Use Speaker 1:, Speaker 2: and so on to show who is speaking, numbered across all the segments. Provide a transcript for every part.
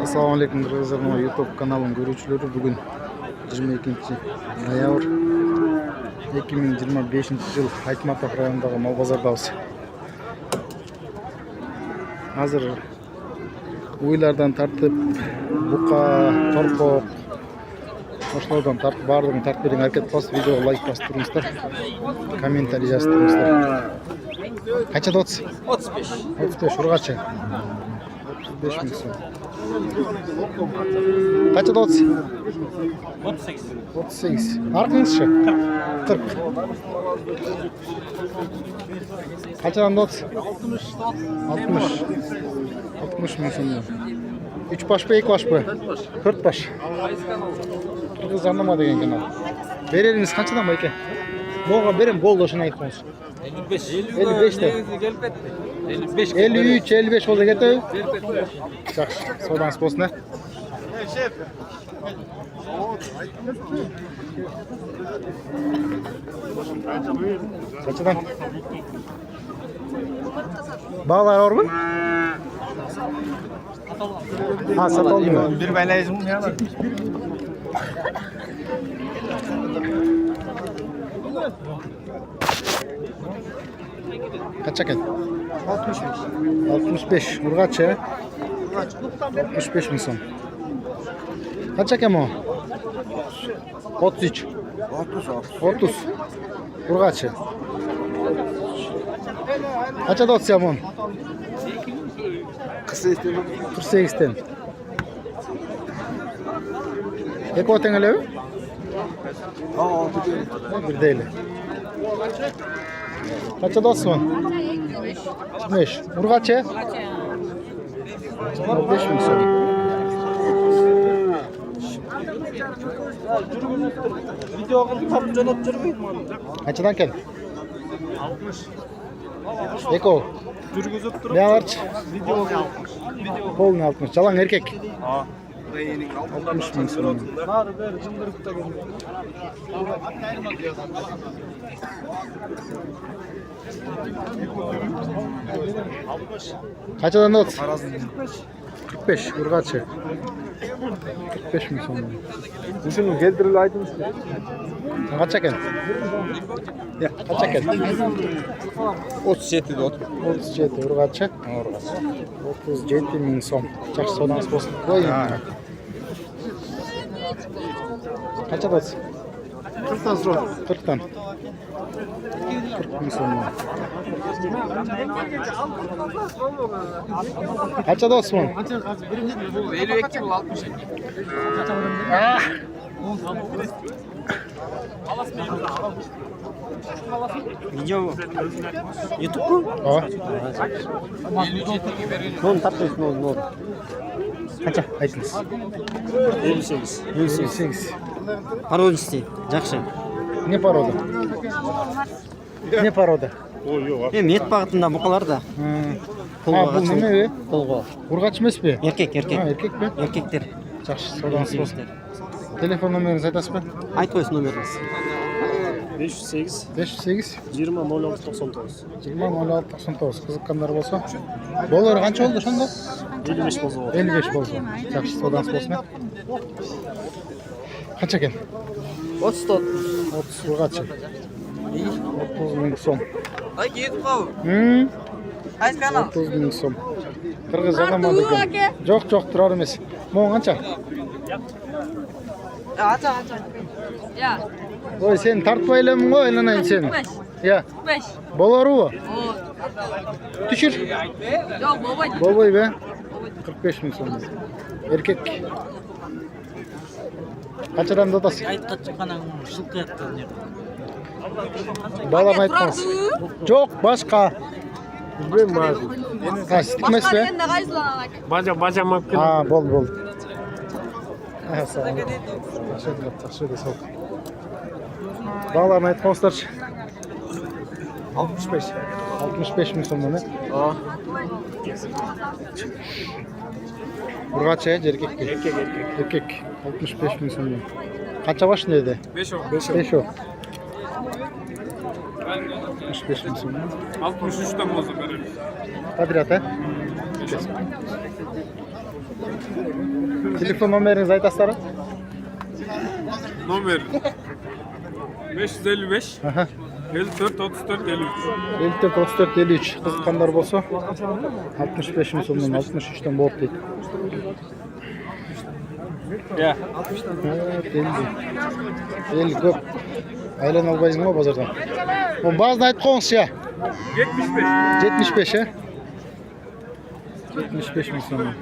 Speaker 1: Assalamu alaikum kırgızlar, YouTube kanalım görүүчүлөрү. Бүгүн 22 ноябрь 2025 жыл Айтматов районундагы мал базардабыз. Азыр уйлардан тартып, бука, торпок, ошолордон тартып баардыгын тартып бериң, аракет кыласыз. Видеого лайк басып туруңуздар, комментарий жазып туруңуздар. Качада 30?
Speaker 2: 35.
Speaker 1: 35 ургачы. 35 миң сом. Kaçta 30?
Speaker 2: 38.
Speaker 1: 38. Arkınızşı? 40. Kaçadan 30? 60. 60 mı sanırım? 3 baş mı, 2 baş mı? 4 baş. Kırgız anlamadı gen kanal. Vereriniz kaçadan mı eke? Boğa berim gol doşuna ayıkmaz.
Speaker 2: 55.
Speaker 1: 55 de.
Speaker 2: 55.
Speaker 1: 53, 55 oldu gete. Жақсы, содан болсын. Kaçadan? Bağlar var mı? Ha, satıldı mı?
Speaker 2: Bir belayızım ya.
Speaker 1: Kaça gel? 65. Urgaç ya? 65 mi son? Kaça kem o? 33. 30. Urgaç ya? Kaça da 30 yamon? 48'ten. Eko tengelevi? Bir değil. Kaça da 30 son? 25. Urgaç ya? 5 mi son?
Speaker 2: Videoga tapıp jo'natып жүрбөйт.
Speaker 1: Kaçadan gel? Eko.
Speaker 2: Жүргүзүп туруп.
Speaker 1: Ne var?
Speaker 2: Videoga 60.
Speaker 1: Polni 60. Çalan erkek.
Speaker 2: Ha.
Speaker 1: 60 bin son.
Speaker 2: Bari beri cındırıp da geldi.
Speaker 1: Kaçadan da 30? 45. Urgaçı. 45 mi son?
Speaker 2: Düşünün geldiril aydınız.
Speaker 1: Kaça gel? Ya kaça gel?
Speaker 2: 37'de otur.
Speaker 1: 37 urgaçı. 37 bin son. Жақсы содан болсын. Қой. Kaça da 30?
Speaker 2: 40'tan sonra.
Speaker 1: 40'tan. 40 bin son. Kaça da 30 mu?
Speaker 2: 52 bu 62. Video mu? YouTube mu?
Speaker 1: Aa.
Speaker 2: 57'ye verelim.
Speaker 1: Ne oldu? Tatlı üstüne oldu. Ne oldu? Kaça? Айтыңыз.
Speaker 2: 58.
Speaker 1: 58.
Speaker 3: Породистый, жақсы.
Speaker 1: Не порода? Не порода?
Speaker 3: Эми эт багытында букалар да.
Speaker 1: А, бұл неме бе?
Speaker 3: Колго.
Speaker 1: Ургач емес пе?
Speaker 3: Эркек, эркек.
Speaker 1: Еркек пе?
Speaker 3: Эркектер.
Speaker 1: Жақсы, содан болсын. Телефон номеріңізді айтасыз ба?
Speaker 3: Айтып қойсын номеріңіз.
Speaker 2: 508
Speaker 1: 508
Speaker 2: 20 06 99.
Speaker 1: 20 06 99. Қызыққандар болса. Болар қанша болды сонда?
Speaker 2: 55 болса болады.
Speaker 1: 55 болды. Жақсы, содан болсын. Қанша екен?
Speaker 3: 30.
Speaker 1: 30 ургачы. 30 мың сом.
Speaker 3: Ай, кетіп қау.
Speaker 1: Қайсы канал? 30 мың сом. Қырғыз адамады екен. Жоқ, жоқ, тұрар емес. Моң қанша?
Speaker 3: Ача.
Speaker 4: Ya,
Speaker 1: Ой, сен тартпайлымын ғой, айналайын сен.
Speaker 4: 45.
Speaker 1: Я,
Speaker 4: 5.
Speaker 1: болар у?
Speaker 4: O.
Speaker 1: Түшір.
Speaker 4: Yok baba.
Speaker 1: Болбой бе? 45 мың сом. Еркек. Қаншадан додасы?
Speaker 3: Айтқа шыққаннан жылқы ятты.
Speaker 1: Балам айтмас. Жоқ, башқа.
Speaker 2: Bilmem abi.
Speaker 1: Ha, сітікмес
Speaker 4: Başka
Speaker 1: бе?
Speaker 4: yerinde kayızlanak.
Speaker 2: Bacam
Speaker 1: Ha, бол. Sağ ol. Жақсы да сау. Балам айтмастаршы.
Speaker 2: 65.
Speaker 1: 65 мың сомнан, ә?
Speaker 2: Ha.
Speaker 1: Urgaç ya, erkek değil. Erkek. 65 bin sonu. Kaça baş nerede?
Speaker 2: 5 o.
Speaker 1: 5 o. 65 bin sonu.
Speaker 2: 63'ten bozuk verelim.
Speaker 1: Kadrat ha? Telefon numarayınızı aytasınlar.
Speaker 5: Nomer 555
Speaker 1: Aha.
Speaker 5: 54 34 53.
Speaker 1: 54 34 53 kızıkkanlar bolsa 65 ming so'mdan 63'ten bo'lib deydi.
Speaker 5: Ya.
Speaker 1: El ko'p. Aylan albaysizmi bozordan? Bu bazını aytib qo'yingizchi ya.
Speaker 5: 75.
Speaker 1: 75 ha? 75 ming so'm.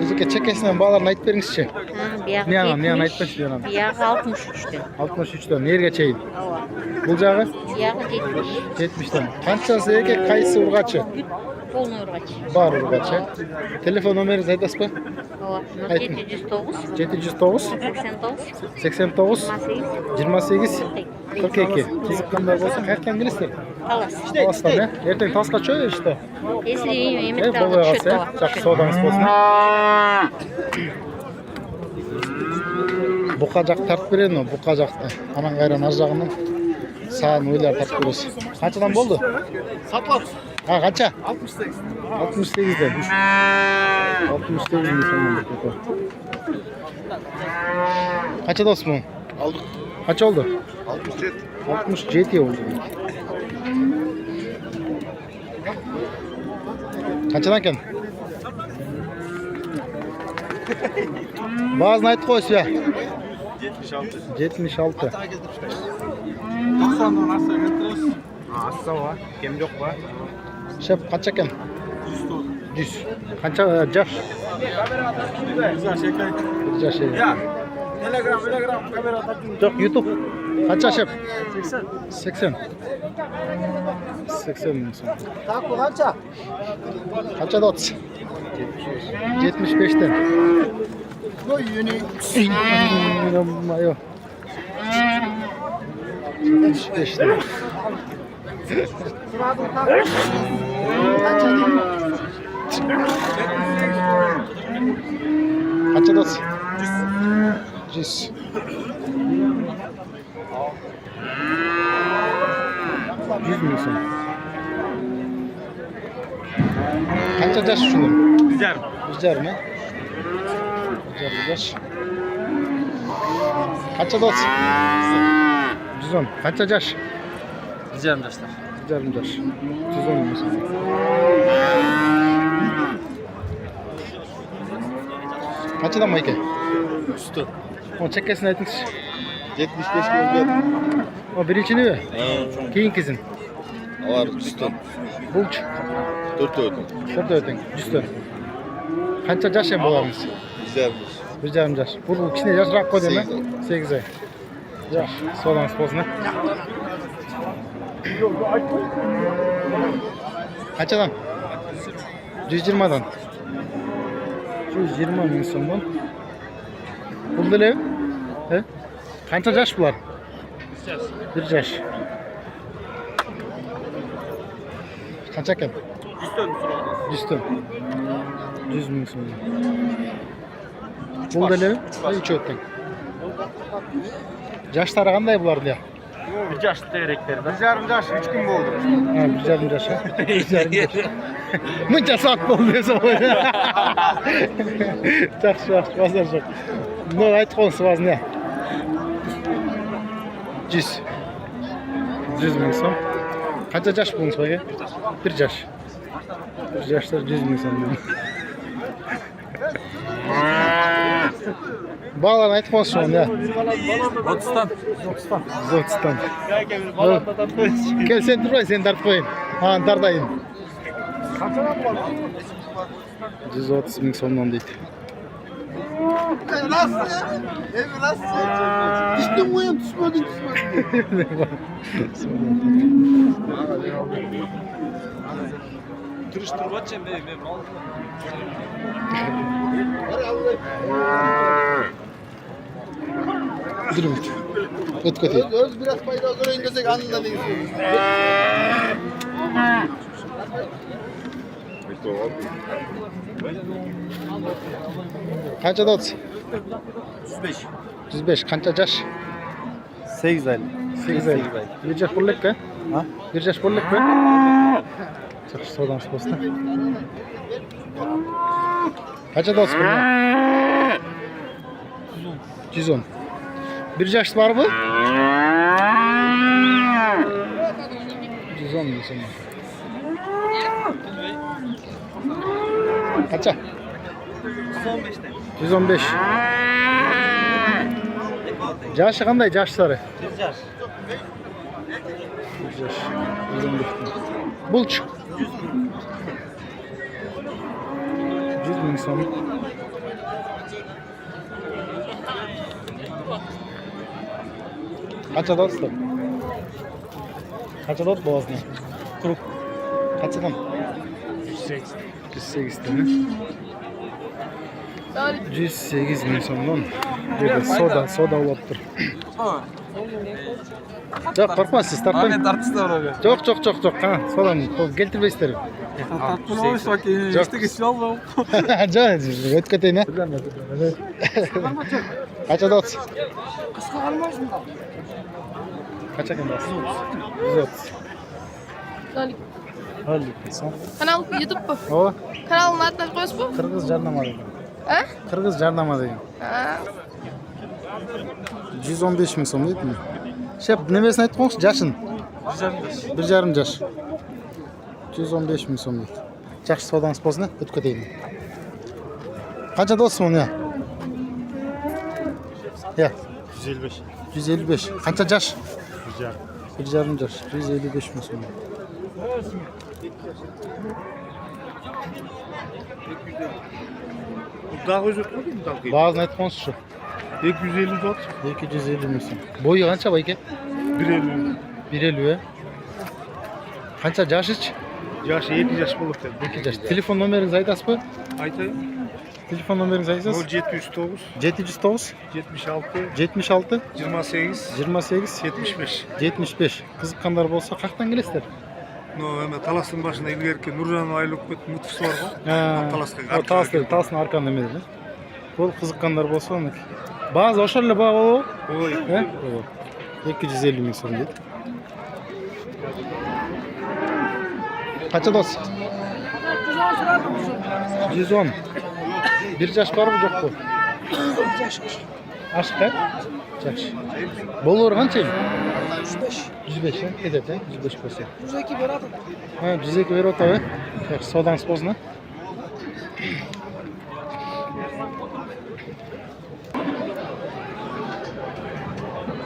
Speaker 1: Özüke çekesinden bağlarını aytib beringizchi. Ne yana aytpachi yana.
Speaker 6: Biyağı 63'tü.
Speaker 1: 63'ten nereye çeyin? Bu jağı
Speaker 6: Biyağı 70.
Speaker 1: 70'ten. Qanchasi erkek, qaysi urg'achi?
Speaker 6: Polnu urgaç.
Speaker 1: Bar urg'achi. Telefon nomeringizni aytasizmi?
Speaker 6: O.
Speaker 1: Aytın.
Speaker 6: 709.
Speaker 1: 709
Speaker 6: 89.
Speaker 1: 89
Speaker 6: 28.
Speaker 1: 28 42. Qiziqqanlar bo'lsa qayerdan bilasizlar?
Speaker 6: Talas.
Speaker 1: Talasdan, ha? Ertaga tasqa cho'y işte.
Speaker 6: Если yemek
Speaker 1: Bo'lmay qolsa, yaxshi savdomiz bo'lsin. Buqajaq tartib beradi, buqajaqda. Aman qayran ajrag'ini sağın o'ylar tartib berasiz. Qanchadan bo'ldi?
Speaker 5: Satlat.
Speaker 1: Ha, qancha?
Speaker 5: 68.
Speaker 1: 68 dan. 68 ming so'm bo'ldi. Qancha do'stmi?
Speaker 5: Aldık.
Speaker 1: Qancha oldu?
Speaker 5: 67.
Speaker 1: 67 oldu. Qanchadan ekan? Bazını aytib qo'ysiz ya.
Speaker 5: 76.
Speaker 1: 76.
Speaker 5: 90'dan nasıl getiriyoruz? Assa var. Kem yok var.
Speaker 1: Şef qancha ekan? 100. Qancha jash?
Speaker 5: Güzel şeker.
Speaker 1: Jash.
Speaker 5: Ya. Telegram kamera takın.
Speaker 1: Yo'q, YouTube. Qancha şef?
Speaker 5: 80.
Speaker 1: 80. 80 ming so'm.
Speaker 5: Taku kaça?
Speaker 1: Qancha dot? 75 dan.
Speaker 5: Bu yeni.
Speaker 1: Yo'q. 75 dan. Qancha dot? 100. Ming so'm. Qancha jash shuni?
Speaker 5: Güzel.
Speaker 1: Bizlarmi? Bizlar jash. Qancha dot? 110. Qancha jash?
Speaker 3: Güzel arkadaşlar.
Speaker 1: Bizlarmi jash. 110 ming so'm. Qanchadan mı aka?
Speaker 5: Üstü.
Speaker 1: O chekkasini aytingiz.
Speaker 5: 75 milyon.
Speaker 1: O birinchini mi? Keyingisini.
Speaker 5: Var üstü.
Speaker 1: Bulch.
Speaker 5: 4 ödüm.
Speaker 1: Şurada öteng. 100 dan. Qancha jash ham bo'larmiz?
Speaker 5: Güzelmiş.
Speaker 1: 1,5 jash. Bu kichkina yoshroq qo'ydimi? 8 oy. Yaxshi, sog'lamiz bo'lsin. Qanchadan? 120 dan. 120 ming so'mdan. Buldilar. He? Qancha jash bular? 1 jash. Qancha ekan? 100 dan. 100 ming so'm. Buldilar. 3 o'tdan. Yaşları qanday bulardı ya?
Speaker 2: Bir yaş direkleri.
Speaker 5: Yarım yaş 3 gün oldu.
Speaker 1: Ha, 1,5 yaş. 1,5 yaş. Bunca saat oldu desa böyle. Yaxşı, bazar çok. Ne aytib qo'ysiz bazı ne? 100. 100 ming so'm. Qancha yaş bo'lsa aka? 1 yaş. 1 yaşlar 100 ming so'm. Bağlarını aytib qo'ysiz şunu ya.
Speaker 3: 30'dan.
Speaker 1: 30'dan. Gel sen dur sen tartib qo'ying. Ha, tartayın. 130 ming so'mdan deydi.
Speaker 5: Nasıl ya? Evi nasıl? Düştüm bu yan düşmedin.
Speaker 3: Tırıştırmaçım benim.
Speaker 1: Durun. Öt kötü.
Speaker 5: Öz biraz fayda göreyim desek anında değil.
Speaker 1: Qancha dot?
Speaker 5: 105.
Speaker 1: 105. Qancha jash?
Speaker 5: 8 ay.
Speaker 1: 8 ay. Bir yaş bo'libmi? Ha? Bir yaş bo'libmi? Жақсы, содан болсын. Қаншада отыз бір? 110. Bir yaş var mı? 110 mu sana? Kaça? 115. Yaşı qanday yaşları?
Speaker 2: 100 yaş.
Speaker 1: 100 yaş. 115. Bulç. 100 bin son. Kaçada otuz? Kaçada ot boğazına? Kuruk. Kaçadan?
Speaker 2: 180.
Speaker 1: 108 tane. 108 bin sondan. Böyle soda olaptır. Yok korkma siz tartmayın.
Speaker 3: Ahmet artist var abi.
Speaker 1: Çok. Ha, sodan keltirmeysizler.
Speaker 3: Tartma olmuş bak. İşte geçiyor Allah'ım.
Speaker 1: Жоқ, өтіп кетейін, ә? Қаншада отыз?
Speaker 5: Қысқа қалмайсың ба?
Speaker 1: Қанша екен басы? 130. Son.
Speaker 4: Kanal YouTube bu.
Speaker 1: О,
Speaker 4: Kanalın adını koyuyorsun bu.
Speaker 1: Kırgız jarnama деген.
Speaker 4: He?
Speaker 1: Kırgız jarnama деген.
Speaker 4: Ha.
Speaker 1: 115 min so'm deydi mi? Shep, nimesini aytib qo'yingchi, jashin. 1,5 yaş. 115 min so'm deydi. Yaxshi savdangiz bo'lsin, o'tib ketaylik. Qanchada olsin uni? Ya,
Speaker 2: 155.
Speaker 1: 155. Qancha yaş?
Speaker 2: 100
Speaker 1: 1,5 yaş. 155 min so'm.
Speaker 2: Daha özür dilerim dalgayı.
Speaker 1: Bazını aytib qo'yingchi shu.
Speaker 2: 250 dot.
Speaker 1: 250 min so'm. Bo'yi qancha bu aka?
Speaker 2: 150.
Speaker 1: 1,50. Qancha yashi?
Speaker 2: Yaşı 7 yaş bulup dedi.
Speaker 1: 2 yaş. Telefon nomeringizni aytasizmi?
Speaker 2: Aytayım.
Speaker 1: Telefon nomeringizni aytasiz?
Speaker 2: 0709
Speaker 1: 709
Speaker 2: 76
Speaker 1: 76
Speaker 2: 28
Speaker 1: 28
Speaker 2: 75.
Speaker 1: 75. Qiziqqanlar bo'lsa qayerdan kelasizlar?
Speaker 2: No, hemen Talas'ın başında ilgerken Nurcan Ayluk mutfası var mı?
Speaker 1: Ha, Talas'ın arkanda nima dedi? Bu qiziqqanlar bo'lsa uni. Ba'zi o'shalar bor.
Speaker 2: Oy.
Speaker 1: He? 250 ming so'm dedi. Qancha do'st? 110. Bir yaş var mı yok mu? Aşklar? Yaş. Bolur qancha? 105. 105 ha? Edeti 105 bo'lsa.
Speaker 5: 102 beradi.
Speaker 1: Ha, 102 berib o'taver. Yaxshi, savdangiz bo'lsin.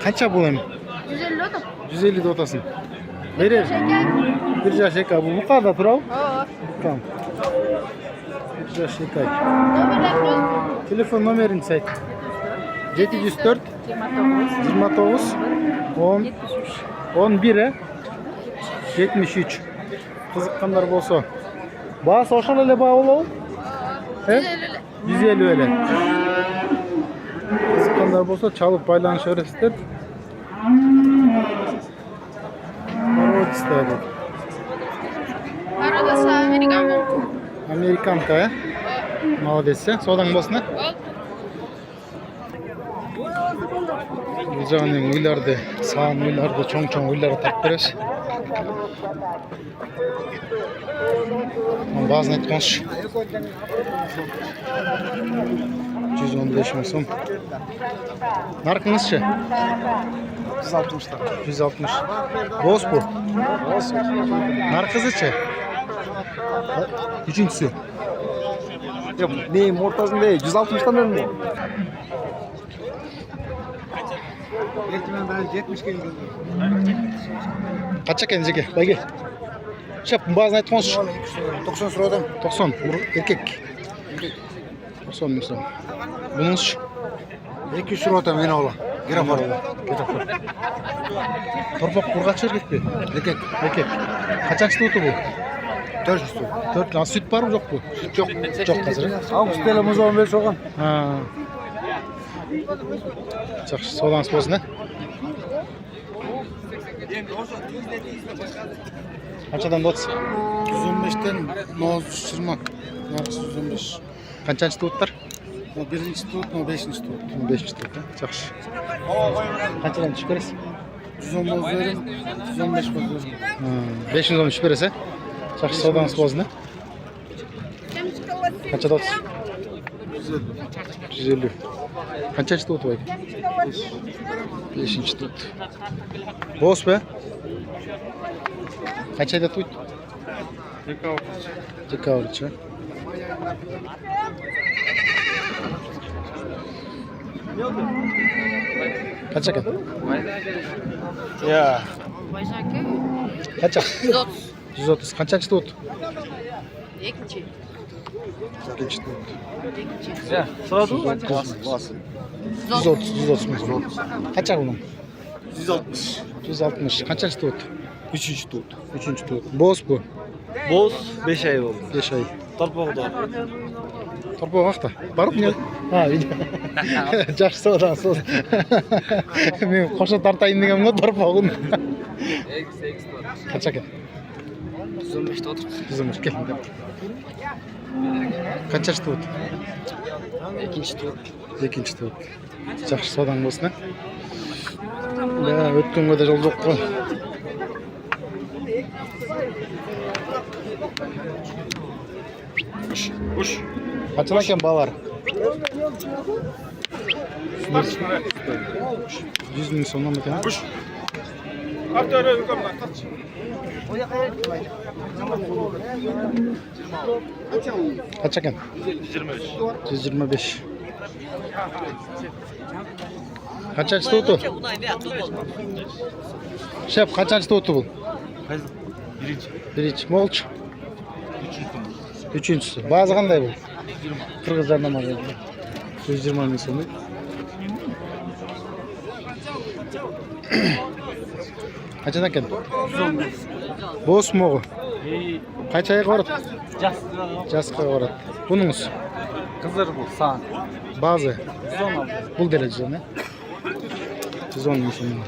Speaker 1: Qancha bo'laymi?
Speaker 4: 150 oda.
Speaker 1: 150 da otasın. Verir. Bir yaş eka bu kadar tural.
Speaker 4: Oo.
Speaker 1: Tamam. Bir yaş eka.
Speaker 4: Nomerler koyuyorsun.
Speaker 1: Telefon numarini say. 704 29 10 11 73. Qiziqqanlar bo'lsa. Bahs oshal ele bağ olalım. He? 150 öyle. Qiziqqanlar bo'lsa çalıp baylanışaverasizlar. Народ стоит.
Speaker 4: Aradası Amerikan bu.
Speaker 1: Amerikanka ya. Молодец. Sodan болсын. Bu жағынан үйлерді, саған үйлерді, чоң-чоң үйлерді тап бересіз. Bazını aytқаншы. 115 мың сом. Нарқыңызшы?
Speaker 5: 160 та.
Speaker 1: 160. Бос bu.
Speaker 5: Бос.
Speaker 1: Нарқызычы? Üçüncüsü.
Speaker 5: Yok, neyim ortasında 160'tan önüm. Ben 70 geldim.
Speaker 1: Kaça kendisi? Bagi. Şap, bazını aytқаншы.
Speaker 5: 90 sıradan.
Speaker 1: 90. Erkek. 90 мың сом. Bununuz?
Speaker 5: 200 sıradan beni oğlan. Girafar.
Speaker 1: Torpaq qurğaç erkek mi?
Speaker 5: Erkek.
Speaker 1: Erkek. Kaçançı tutu bu?
Speaker 5: 400 tu.
Speaker 1: 4 lan süt var mı yok bu?
Speaker 5: Süt yok.
Speaker 1: Çok hazır.
Speaker 5: Al sütelimiz 15 oğlan.
Speaker 1: Ha. Жақсы, содан болсын, ә? Қаншадан болсын?
Speaker 5: 115'ten 920. Yarısı 115.
Speaker 1: Қаншанчы туыттар?
Speaker 5: O birinci tut, o beşinci tut.
Speaker 1: 5 tuut, ә? Жақсы. Қаншадан түшіп бересіз?
Speaker 5: 110 boz verin, 115 boz verin.
Speaker 1: 510 түшіп бересіз, ә? Жақсы саудаңыз болсын, ә? Қаншада отыз? 150. Қаншаншы туыты бай? 5-ші туыты. Бос бе? Қаншайда туыты? Декабрьчі. Қанша екен? Қанша? 130. Қаншаншы туыты?
Speaker 4: Екінші.
Speaker 1: Екінші туыты.
Speaker 3: Сұрады
Speaker 1: 130 мың. Қанша бұның?
Speaker 5: 160.
Speaker 1: 160. Қаншаншы туыты?
Speaker 5: 3-cü tut.
Speaker 1: 3-cü туыты. Бос bu.
Speaker 5: Boz 5 ay oldu.
Speaker 1: 5 ay.
Speaker 5: Torpaqda.
Speaker 1: Torpaq vaqtda. Barıb ne? Ha, жақсы содан сол. Мен қоша тартайын дегенім ғой торпағын. Қанша екен?
Speaker 5: 115'te otur.
Speaker 1: 115 кел. Қаншаншы туыты?
Speaker 5: 2-ci tut.
Speaker 1: Екінші туыты. Жақсы содан болсын, ә? Өткенге де жол жоқ қой. Қаншада екен балалар? 100 мың сомнан екен? Қанша екен? 125. Қаншаншы туыты? Шеп, қаншаншы туыты бұл? Бірінші. Молчы? Üçüncüsü. Bazı qanday bu? Qırğızlardan mı geldi? 120 min so'm. Qanchadan ekan? 115. Bosmi o'g'i? Qanchaga qoradi? Jasqa qoradi. Buningis?
Speaker 3: Qizir bu, san.
Speaker 1: Bazı.
Speaker 3: 116.
Speaker 1: Bul derecede ne? 110 min so'm.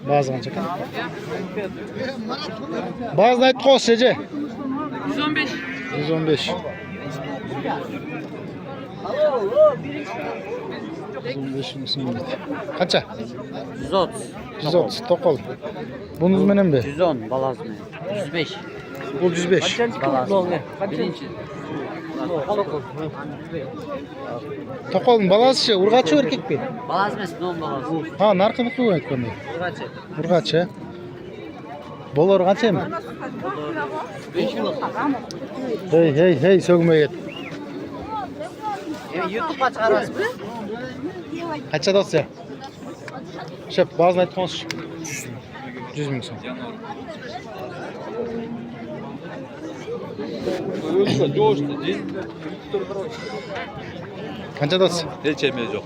Speaker 1: Bazı qancha ekan? Bazı aytib qo'ysiz, Ece.
Speaker 4: 115.
Speaker 1: 115. 115 min so'm. Qancha?
Speaker 6: 130.
Speaker 1: 130 to'qol. Bunuz menen be?
Speaker 6: 110 balaz mı? 105.
Speaker 1: Bu 105.
Speaker 6: Balaz. Birinci.
Speaker 1: To'qolning balasi urg'achi erkak mi?
Speaker 6: Balaz mı? Non balaz.
Speaker 1: Ha, narxini qo'yib aytganda.
Speaker 6: Urgaçı.
Speaker 1: Urg'achi. Bolar qanchami?
Speaker 6: 5 kilo.
Speaker 1: Hey, so'gmay ket.
Speaker 6: YouTube'a çıkarız mı?
Speaker 1: Qancha dotsa? Shep, bazını aytib qo'ysiz. 100 ming so'm. Qancha dotsa?
Speaker 7: Hiç emeği yok.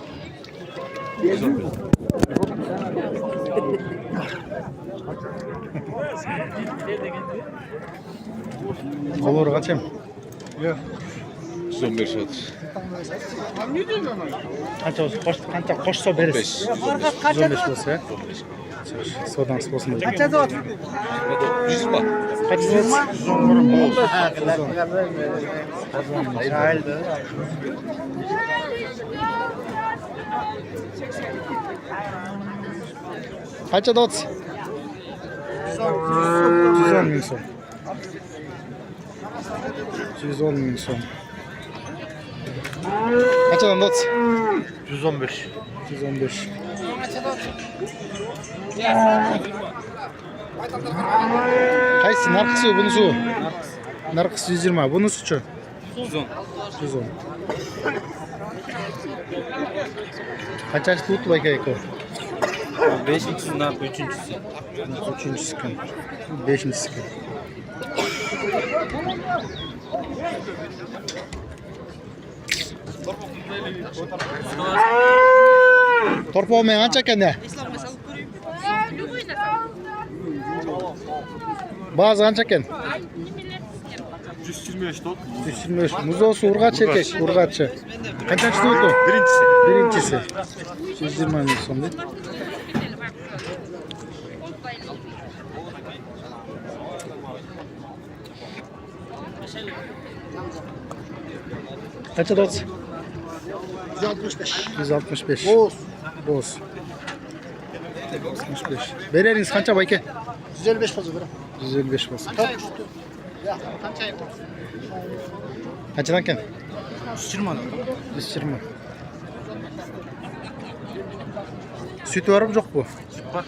Speaker 1: Bolar qanchami?
Speaker 7: 115 otur.
Speaker 1: Qancha qo'shsa berasiz? 115 bo'lsa. So'dangiz bo'lsin. Qancha zot?
Speaker 7: 100 bak.
Speaker 1: Qancha zot? 110. Qancha dot? 110 ming so'm. 110 ming so'm. Qanchadan dot?
Speaker 5: 115.
Speaker 1: 115. Qaysi narxisi bunisi? Narxisi 120. Bunisi-chi?
Speaker 7: 110.
Speaker 1: 110. Qanchasi tutib aka?
Speaker 7: 5'incinden 3'üncüsü.
Speaker 1: 3-cüsü kan. 5-cüsü kan. Torpaq men qancha ekan ne? Bazı qancha ekan?
Speaker 5: 125 tut.
Speaker 1: 125. Muzosu urg'achi erkak, urg'achi. Qanchasi tutu?
Speaker 5: Birincisi.
Speaker 1: Birinchisi. 120 ming so'm. Kaça dot?
Speaker 5: 165.
Speaker 1: 165.
Speaker 5: Boz.
Speaker 1: Boz. 65. Bereriniz kança bayke?
Speaker 5: 155 fazla bırak.
Speaker 1: 155 olsun.
Speaker 5: Tam üstü. Ya kaçayım.
Speaker 1: Kaçadan ken?
Speaker 5: 120 lira.
Speaker 1: 120. Sütü var mı yok bu?
Speaker 3: Var.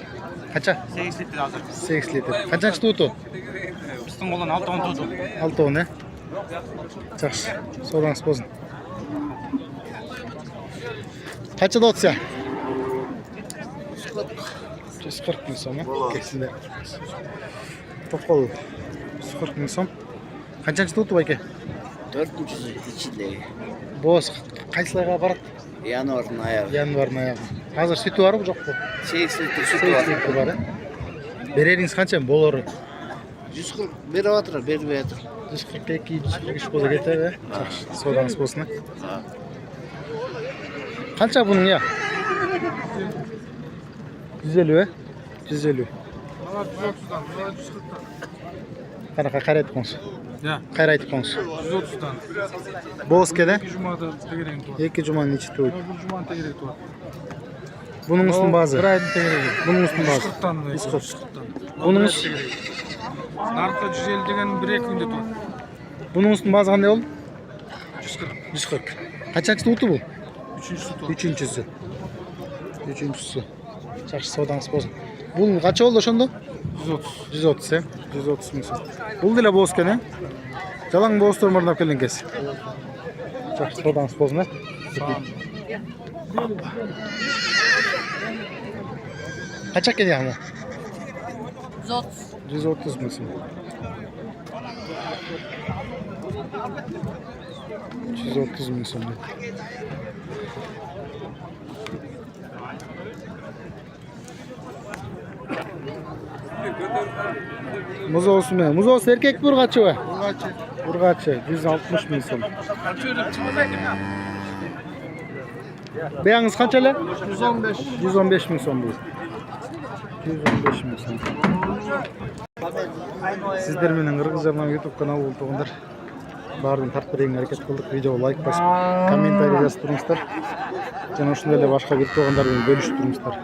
Speaker 1: Kaça?
Speaker 3: 8 litre hazır.
Speaker 1: 8 litre. Kaçançı tuğutu?
Speaker 3: Біздің қолдан 6-10 тұту.
Speaker 1: 6 10 he? Жақсы. Содан бозын. Kaça da otsa? 140 bin som. Kesinlikle. Topal 140 bin som. Kaçıncı tutu bayke?
Speaker 6: 400 içinde.
Speaker 1: Boz qaysilarga barat?
Speaker 6: Yanvarın ayağı.
Speaker 1: Yanvarın ayağı. Hazır sütü var mı yok mu?
Speaker 6: 8 litre sütü
Speaker 1: 8
Speaker 6: var.
Speaker 1: litre var. Bereriniz kança bolor?
Speaker 5: 140. Beri atır. Beri atır.
Speaker 1: 142 143 boza getir ve sodan bozuna. Kança bunun ya? 150 he? 150. Qanaqa qaraydi qonsu?
Speaker 3: Ya,
Speaker 1: Qaraydi qonsu.
Speaker 3: 130'dan.
Speaker 1: Bozkede
Speaker 3: Cuma'da tegereğin tuğ.
Speaker 1: 2 jumanın içi to'y.
Speaker 3: Bir Cuma'nın tegereği tuğ.
Speaker 1: Bunun üstün bazı.
Speaker 3: Bir ayın tegereği.
Speaker 1: Bunun üstün bazı.
Speaker 3: 140'tan.
Speaker 1: 140. Bunun üstün
Speaker 3: Narkta 150 degen 1-2 günde tuğ.
Speaker 1: bunun üstün bazı qanday oldu?
Speaker 3: 140.
Speaker 1: 140. Kaçancı tutu bu?
Speaker 3: 3-cüsü tuğ.
Speaker 1: Üçüncüsü. Üçüncüsü. Жақсы саудаңыз болсын. Бұл қанша болды ошондо?
Speaker 3: 130.
Speaker 1: 130 he? 130 мың сом. Бұл деле боз екен, жалаң бозтор мұрындап келген кез. Жақсы саудаңыз болсын, he? Қанша екен яғни?
Speaker 4: 130.
Speaker 1: 130 мың сом. 130 мың сом. Muzolsu mu? Muzolsu erkek burgaçı mı? Burgaçı. 160 bin son. Beyanız kaç öyle?
Speaker 5: 115.
Speaker 1: 115 bin son bu. 115 bin son. Sizler menin Kırgızlardan YouTube kanalı olduğunlar. Bardın tartib bergen hareket kıldık. Video like basıp, kommentariy жазып turmuşlar. Jana ошондой эле башка бир туугандар менен бөлүшүп turmuşlar.